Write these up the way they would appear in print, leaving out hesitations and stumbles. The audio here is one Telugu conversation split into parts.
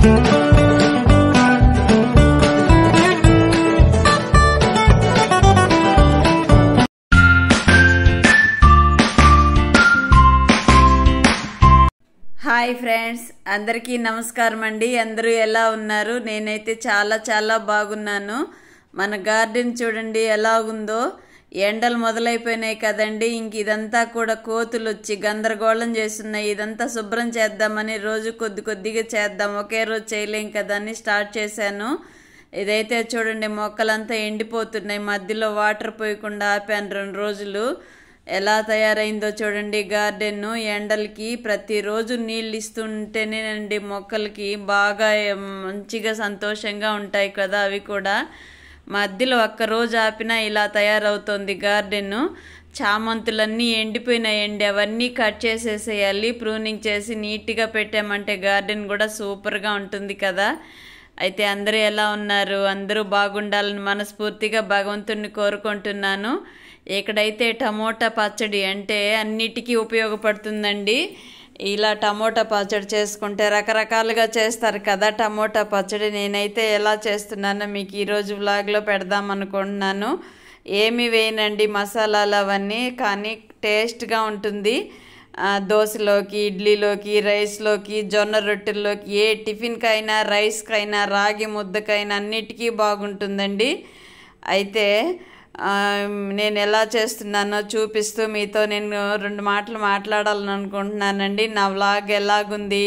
హాయ్ ఫ్రెండ్స్, అందరికీ నమస్కారం అండి. అందరూ ఎలా ఉన్నారు? నేనైతే చాలా చాలా బాగున్నాను. మన గార్డెన్ చూడండి ఎలా ఉందో. ఎండలు మొదలైపోయినాయి కదండి. ఇంక ఇదంతా కూడా కోతులు వచ్చి గందరగోళం చేస్తున్నాయి. ఇదంతా శుభ్రం చేద్దామని రోజు కొద్ది కొద్దిగా చేద్దాం, ఒకే రోజు చేయలేం కదా అని స్టార్ట్ చేశాను. ఇదైతే చూడండి మొక్కలంతా ఎండిపోతున్నాయి. మధ్యలో వాటర్ పోయకుండా ఆపాను 2 రోజులు. ఎలా తయారైందో చూడండి గార్డెన్. ఎండలకి ప్రతిరోజు నీళ్ళు ఇస్తుంటేనేనండి మొక్కలకి బాగా మంచిగా సంతోషంగా ఉంటాయి కదా. అవి కూడా మధ్యలో ఒక్కరోజు ఆపినా ఇలా తయారవుతుంది గార్డెన్. చామంతులన్నీ ఎండిపోయినాయండి, అవన్నీ కట్ చేసేసేయాలి. ప్రూనింగ్ చేసి నీట్గా పెట్టామంటే గార్డెన్ కూడా సూపర్గా ఉంటుంది కదా. అయితే అందరూ ఎలా ఉన్నారు? అందరూ బాగుండాలని మనస్ఫూర్తిగా భగవంతుడిని కోరుకుంటున్నాను. ఇక్కడైతే టమోటా పచ్చడి అంటే అన్నిటికీ ఉపయోగపడుతుందండి. ఇలా టమోటా పచ్చడి చేసుకుంటే రకరకాలుగా చేస్తారు కదా టమోటా పచ్చడి. నేనైతే ఎలా చేస్తున్నానో మీకు ఈరోజు వ్లాగ్లో పెడదాం అనుకుంటున్నాను. ఏమి వేయనండి మసాలాలు అవన్నీ, కానీ టేస్ట్గా ఉంటుంది. దోశలోకి, ఇడ్లీలోకి, రైస్లోకి, జొన్న రొట్టెల్లోకి, ఏ టిఫిన్కైనా, రైస్కైనా, రాగి ముద్దకైనా అన్నిటికీ బాగుంటుందండి. అయితే నేను ఎలా చేస్తున్నానో చూపిస్తూ మీతో నేను 2 మాటలు మాట్లాడాలని అనుకుంటున్నానండి. నా వ్లాగ్ ఎలాగుంది?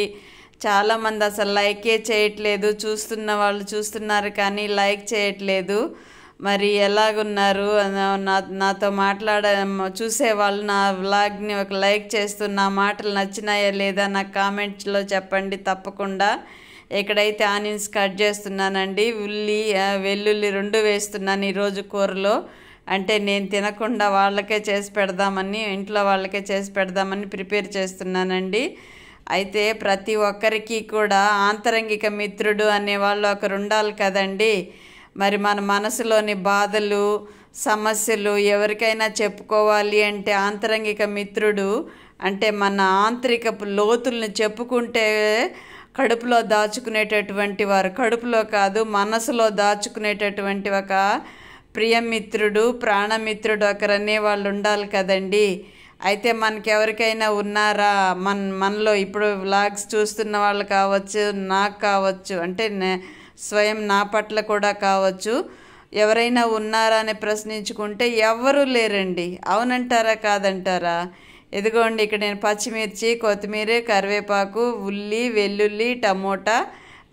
చాలామంది అసలు లైకే చేయట్లేదు. చూస్తున్న వాళ్ళు చూస్తున్నారు కానీ లైక్ చేయట్లేదు. మరి ఎలాగున్నారు? నాతో చూసేవాళ్ళు నా వ్లాగ్ని ఒక లైక్ చేస్తూ నా మాటలు నచ్చినాయా లేదా నాకు కామెంట్స్లో చెప్పండి తప్పకుండా. ఇక్కడైతే ఆనియన్స్ కట్ చేస్తున్నానండి. వెల్లుల్లి 2 వేస్తున్నాను ఈరోజు కూరలో. అంటే నేను తినకుండా వాళ్ళకే చేసి పెడదామని, ఇంట్లో వాళ్ళకే చేసి పెడదామని ప్రిపేర్ చేస్తున్నానండి. అయితే ప్రతి ఒక్కరికి కూడా ఆంతరంగిక మిత్రుడు అనేవాళ్ళు ఒకరు ఉండాలి కదండి. మరి మన మనసులోని బాధలు, సమస్యలు ఎవరికైనా చెప్పుకోవాలి అంటే ఆంతరంగిక మిత్రుడు అంటే మన ఆంతరికపు లోతుల్ని చెప్పుకుంటే కడుపులో దాచుకునేటటువంటి వారు, కడుపులో కాదు మనసులో దాచుకునేటటువంటి ఒక ప్రియమిత్రుడు, ప్రాణమిత్రుడు ఒకరు అనేవాళ్ళు ఉండాలి కదండి. అయితే మనకి ఎవరికైనా ఉన్నారా? మనలో ఇప్పుడు వ్లాగ్స్ చూస్తున్న వాళ్ళు కావచ్చు, నాకు కావచ్చు, అంటే స్వయం నా పట్ల కూడా కావచ్చు, ఎవరైనా ఉన్నారా అని ప్రశ్నించుకుంటే ఎవ్వరూ లేరండి. అవునంటారా కాదంటారా? ఇదిగోండి ఇక్కడ నేను పచ్చిమిర్చి, కొత్తిమీర, కరివేపాకు, ఉల్లి, వెల్లుల్లి, టమోటా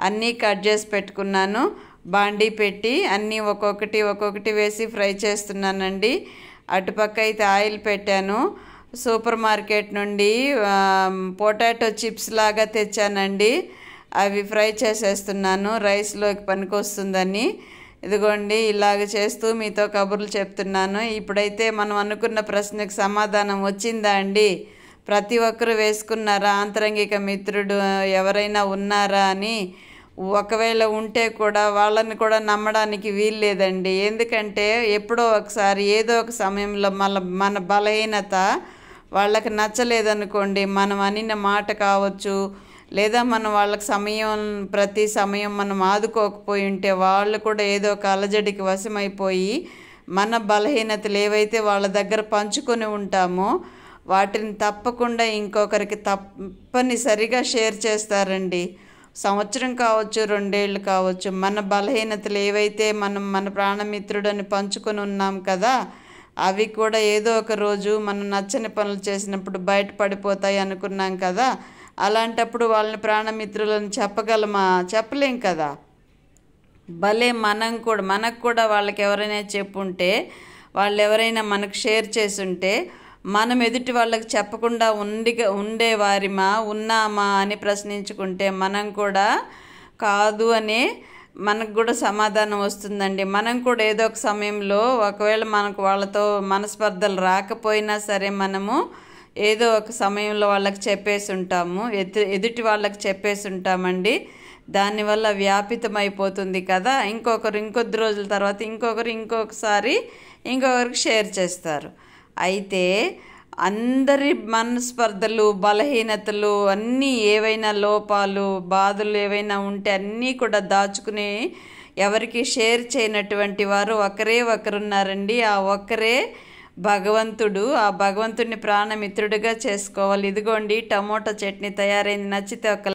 అన్నీ కట్ చేసి పెట్టుకున్నాను. బాండీ పెట్టి అన్నీ ఒక్కొక్కటి వేసి ఫ్రై చేస్తున్నానండి. అటుపక్క అయితే ఆయిల్ పెట్టాను. సూపర్ మార్కెట్ నుండి పొటాటో చిప్స్ లాగా తెచ్చానండి. అవి ఫ్రై చేసేస్తున్నాను, రైస్లోకి పనికొస్తుందని. ఇదిగోండి ఇలాగ చేస్తూ మీతో కబుర్లు చెప్తున్నాను. ఇప్పుడైతే మనం అనుకున్న ప్రశ్నకు సమాధానం వచ్చిందా అండి? ప్రతి ఒక్కరు వేసుకున్నారా ఆంతరంగిక మిత్రుడు ఎవరైనా ఉన్నారా అని? ఒకవేళ ఉంటే కూడా వాళ్ళని కూడా నమ్మడానికి వీల్లేదండి. ఎందుకంటే ఎప్పుడో ఒకసారి ఏదో ఒక సమయంలో మన బలహీనత వాళ్ళకి నచ్చలేదనుకోండి, మనం అనిన మాట కావచ్చు, లేదా మనం వాళ్ళకి ప్రతి సమయం మనం ఆదుకోకపోయి ఉంటే వాళ్ళు కూడా ఏదో ఒక అలజడికి వశమైపోయి మన బలహీనతలు ఏవైతే వాళ్ళ దగ్గర పంచుకొని ఉంటామో వాటిని తప్పకుండా ఇంకొకరికి తప్పనిసరిగా షేర్ చేస్తారండి. సంవత్సరం కావచ్చు, 2 ఏళ్ళు కావచ్చు, మన బలహీనతలు ఏవైతే మన ప్రాణమిత్రుడని పంచుకొని ఉన్నాం కదా, అవి కూడా ఏదో ఒక రోజు మనం నచ్చని పనులు చేసినప్పుడు బయటపడిపోతాయి అనుకున్నాం కదా. అలాంటప్పుడు వాళ్ళని ప్రాణమిత్రులను చెప్పగలమా? చెప్పలేం కదా. భలే మనకు కూడా వాళ్ళకి ఎవరైనా చెప్పుంటే, వాళ్ళు ఎవరైనా మనకు షేర్ చేసుంటే మనం ఎదుటి వాళ్ళకి చెప్పకుండా ఉన్నామా అని ప్రశ్నించుకుంటే మనం కూడా కాదు అనే మనకు కూడా సమాధానం వస్తుందండి. మనం కూడా ఏదో ఒక సమయంలో ఒకవేళ మనకు వాళ్ళతో మనస్పర్ధలు రాకపోయినా సరే మనము ఏదో ఒక సమయంలో వాళ్ళకి చెప్పేసి ఉంటాము, ఎదుటి వాళ్ళకి చెప్పేసి ఉంటామండి. దానివల్ల వ్యాపితమైపోతుంది కదా. ఇంకొద్ది రోజుల తర్వాత ఇంకొకరికి షేర్ చేస్తారు. అయితే అందరి మనస్పర్ధలు, బలహీనతలు అన్నీ, ఏవైనా లోపాలు, బాధలు ఏవైనా ఉంటే అన్నీ కూడా దాచుకుని ఎవరికి షేర్ చేయనటువంటి వారు ఒకరే ఒకరున్నారండి. ఆ ఒక్కరే భగవంతుడు. ఆ భగవంతుడిని ప్రాణమిత్రుడిగా చేసుకోవాలి. ఇదిగోండి టమోటా చట్నీ తయారైంది. నచ్చితే ఒక